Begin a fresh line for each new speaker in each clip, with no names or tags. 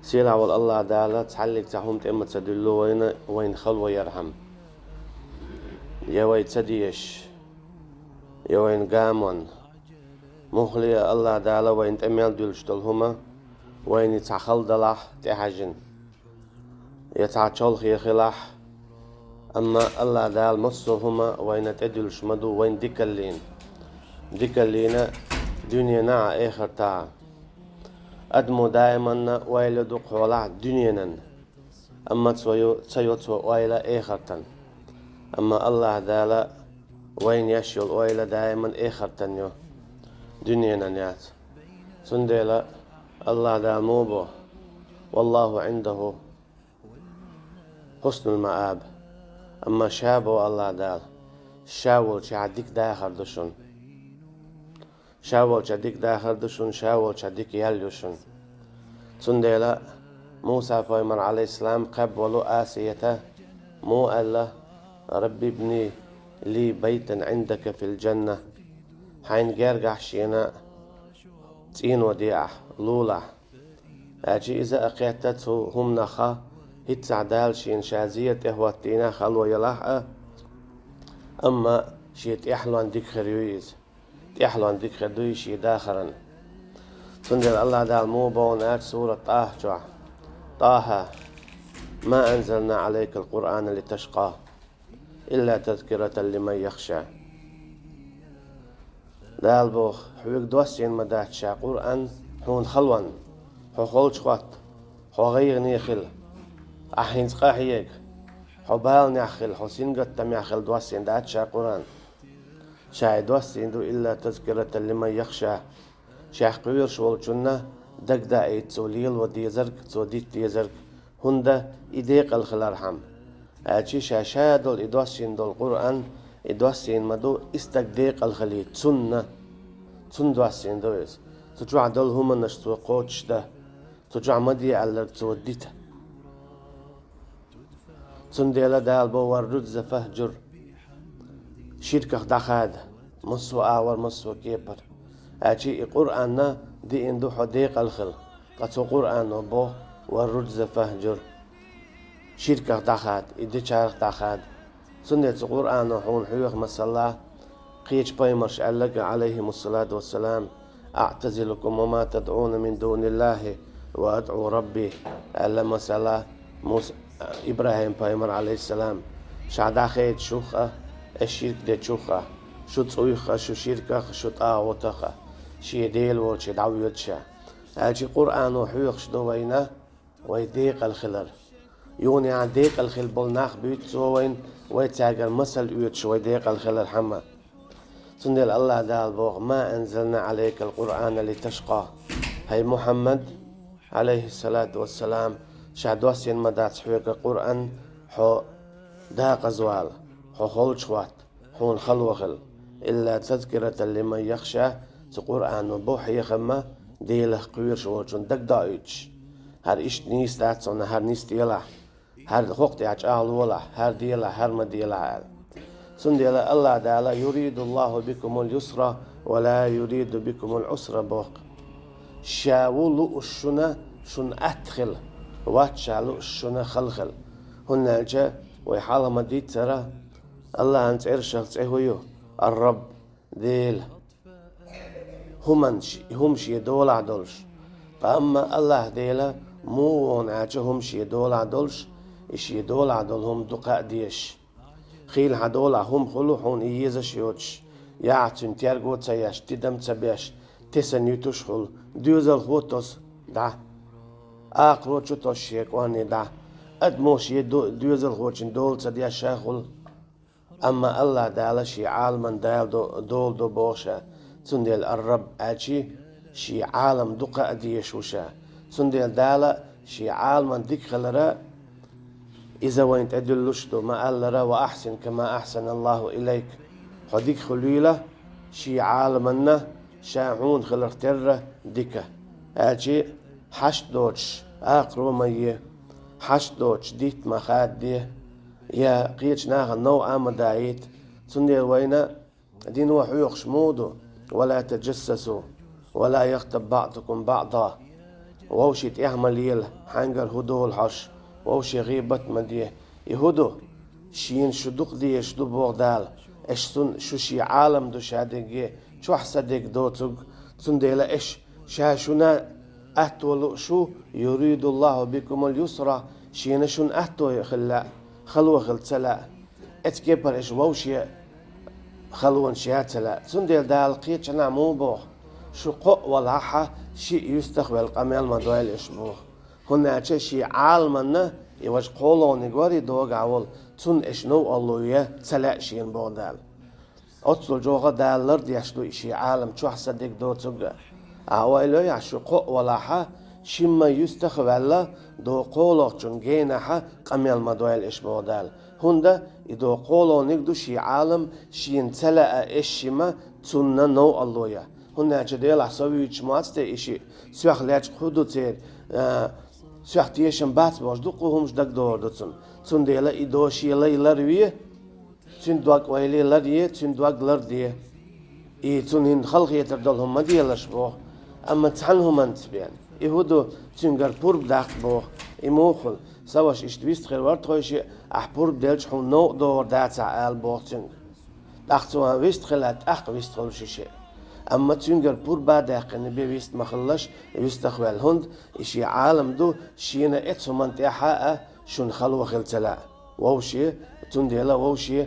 سيلا والله دالة تحلق تحوم تأمة تدلو وين خلوة يرحم يا وين تديش يا وين قامون مخلي الله دالة وين تأمل دلشتلهما وين يتعخل دلح تحجن يتعشل خي خلاح أما الله دال مصهما وين تدلش مدو وين ديكالين دنيا نع آخر تاع أدمو دائما ويلدو قولع دنيا أما تسيوتو ويلا آخرتن أما الله دالا وين يشيل ويلا دائما آخرتن يو دنيا نيات سنديلا الله دال موبو والله عنده حسن المآب أما شابو الله دال شاول شعديك داخر دشون شاول شديك داخل دشون شاول شديك يليوشون سنديلا موسى فايمر عليه السلام قبلوا آسيته مو الله ربي ابني لي بيتا عندك في الجنة حين جرجع شينا تين وديع لولا أجي إذا أقيتته هم نخا هتسعدال شين شازية هوتينا خلو يلاحق أما شيت إحلوان ديك خريويز يحلون ديك خدوي شي داخرا سندل الله دال مو بونات سورة طه ما أنزلنا عليك القرآن لتشقى إلا تذكرة لمن يخشى دال بوخ حويك دوسين مدات شا قرآن حون خلوان حو خلش خوات حو غير نيخل أحين سقاحيك حو بال نيخل حو سنقت تميخل دوسين دات شا قرآن شاهد وسيندو إلا تذكرة لمن يخشى شاح قوير شوال جنة دقدا ايت سوليل وديزرك سوديت ديزرك هندا إديق الخلارحم أجي شاشادول إدوسين دول قرآن إدوسين مدو استقديق الخلي تسنة دوسين دويس تجوع دول هما نشتو قوتش ده تجوع مدي على توديت تسنديلا دال بوار رجز فهجر شركة دخاد مصو آور مصو كيبر أجي قرآن دي اندو حديق الخل قصو قرآن بو والرجز فهجر شركة دخاد إدي شارك دخاد سنة قرآن حون حيوخ مسلا قيش بايمرش ألق عليهم الصلاة والسلام أعتزلكم وما تدعون من دون الله وأدعو ربي ألا مسلا موسى إبراهيم بايمر عليه السلام شعدا خيد شوخة الشرك دي تشوخة شو تصويخة شو شركة شو طاوتخة شي ديل وشي دعويتشا هاجي قرآن وحيوخ شدو وينا ويديق الخلر يوني عن ديق الخل بلناخ بيت سوين ويتاقر مسل يوتش ويديق الخلر حما سندل الله دال بوغ ما أنزلنا عليك القرآن لتشقى هاي محمد عليه الصلاة والسلام شعدوسين مدات حويق القرآن حو داق زوال حو خلشوات حون خلوخل إلا تذكرة لمن يخشى تقرآن بوح يخما ديله قوير شوالشون دك دايتش هر إشت نيس داتسون هر نيس ديلا هر خوقت يعج ولا هر ديلا هر ما ديلا سنديلا الله دالا يريد الله بكم اليسر ولا يريد بكم العسر بوق شاولو الشنا شن أدخل واتشالو الشنا خلخل هنا جاء ويحالا مديد ترى الله أنت إرشاق تهويو الرب ديل هم شي دول عدلش فأما الله ديلا مو نعجه هم شي دول عدلش إشي دول عدلهم دقاء ديش خيل هدول هم خلوحون إيزش يوتش يعتن تيرغو تسياش تدم تسبيش تسن يتشخل دوزل خوتوس دا آقرو تشوتوش شيكواني دا أدموش دوزل خوتشن دول تسديا شاخل أما الله دالا شي عالما دول دو بوشا سنديل الرب أجي شي عالم دقاء ديشوشا سنديل دالا شي عالما ديك خلرا إذا وين تدلشتو ما ألرا وأحسن كما أحسن الله إليك حديك خليلة شي عالمنا شاعون خلرتر ديكا أجي حش دوتش آقرو مي حش دوتش ديت ما خاد دي يا قيتش ناغ نو آمدايت سندي وينا دين وحيوخ شمودو ولا تجسسوا ولا يغتب بعضكم بعضا ووشيت يعمل يل حنجر هدو الحش ووشي غيبت مديه يهدو شين شدق دي شدو بوغدال اشتون شوشي عالم دو شادقي شو حسدك دوتوغ تنديلا اش شاشونا اهتولو شو يريد الله بكم اليسرى شين شون اهتو خلا خلوة خلتلا اتكبر اش ووشي خلون شاتلا تنديل دال قيت شنا مو بوخ شو قو والعحا شي يستقبل قمال مدوال اشبوخ هنا شي عالمنا يواج قولون يقوري دوغ عول تون اشنو اللوية تلا شين بودال أتصل جوغا دالر ديشتو إشي عالم شو حسدك دو تبقى أوائلو يعشو قو ولاحا شما يستخبالا دو قولو جنجيناحا قميل مدوال إش بودال هندا يدو قولو نقدو شي عالم شين تلا إشيما تنا نو اللوية هندا جديل حسوي يجمعاتي إشي سيوخ لاج خودو تير سيوخ تيشن بات باش دو قوهمش دك دور دوتون تون ديلا إدو شي ليلرويه تون دوغ ويلي لرديه تون دوغ لرديه تون هن خلق يتردلهم ما ديلاش بوخ أما تحنهم أنت بيان يهودو تون غربور بداق بوخ موخل سواش اشتويست خير ورطوشي أحبور بدلش حون نو دور داتا آل بوخ تون داختوها ويست خلات أخ ويست خلوشي شيء أما تون غربور بداق نبي ويست مخلش ويست أخوال هند إشي عالم دو شينا إتهم أنت حاء شون خلوة خلتلا ووشي تون ديلا ووشي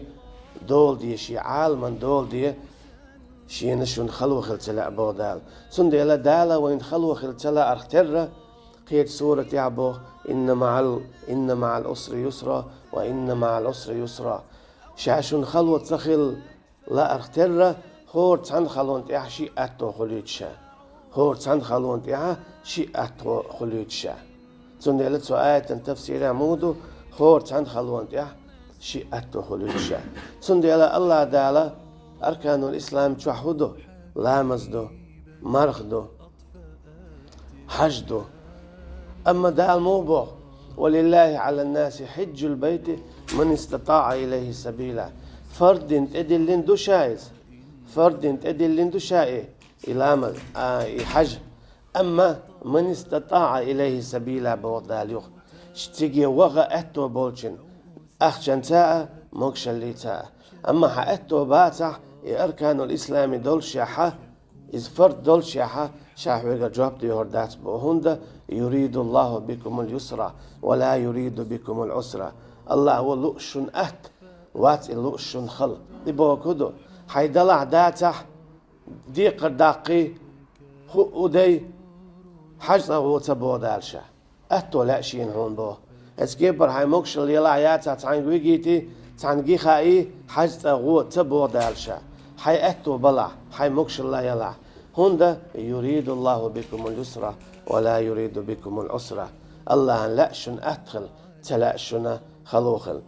دول دي شي عالم دول دي شينا شون خلوة خلتلا بودال تون ديلا دالا وين خلوة خلتلا أختر قيد سورة يعبو إن مع الأسر يسرا وإن مع الأسر يسرا شاشون خلوة تخل لا أختر هور تان خلون تيها شي أتو خليتشا هور تان خلون تيها شي أتو خليتشا تون ديلا تو آية تفسير عمودو هور تان خلون تيها شي أتو خليتشا تون ديلا الله دالا أركان الإسلام توحدو لامزدو مرخدو حجدو أما دال موبو ولله على الناس حج البيت من استطاع إليه سبيلا فرد تدلين دو شايز فرد تدلين دو شاي إلى حج أما من استطاع إليه سبيلا بوضال يخ شتيجي وغا أتو بولشن أخشن تاء مكشلي تاء أما حأتو باتح أركان الإسلام دول شاحة إذ فرد دول شاحة شاحوغا جواب دي هردات بوهندا يريد الله بكم اليسرى ولا يريد بكم العسرى الله هو لؤشن أهت وات لؤشن خل دي بوكودو حيدلع داتح دي قرداقي ودي حجزة وتبو دالشا أهتو لأشين هون بو اسكيبر هاي موكشل يلا ياتا تعين ويجيتي تعنجي خاي حجزة وتبو دالشا حي أهتو بلع حي موكشل لا يلع هندا يريد الله بكم اليسرى ولا يريد بكم العسرى الله لأشن أدخل تلأشنا خلوخل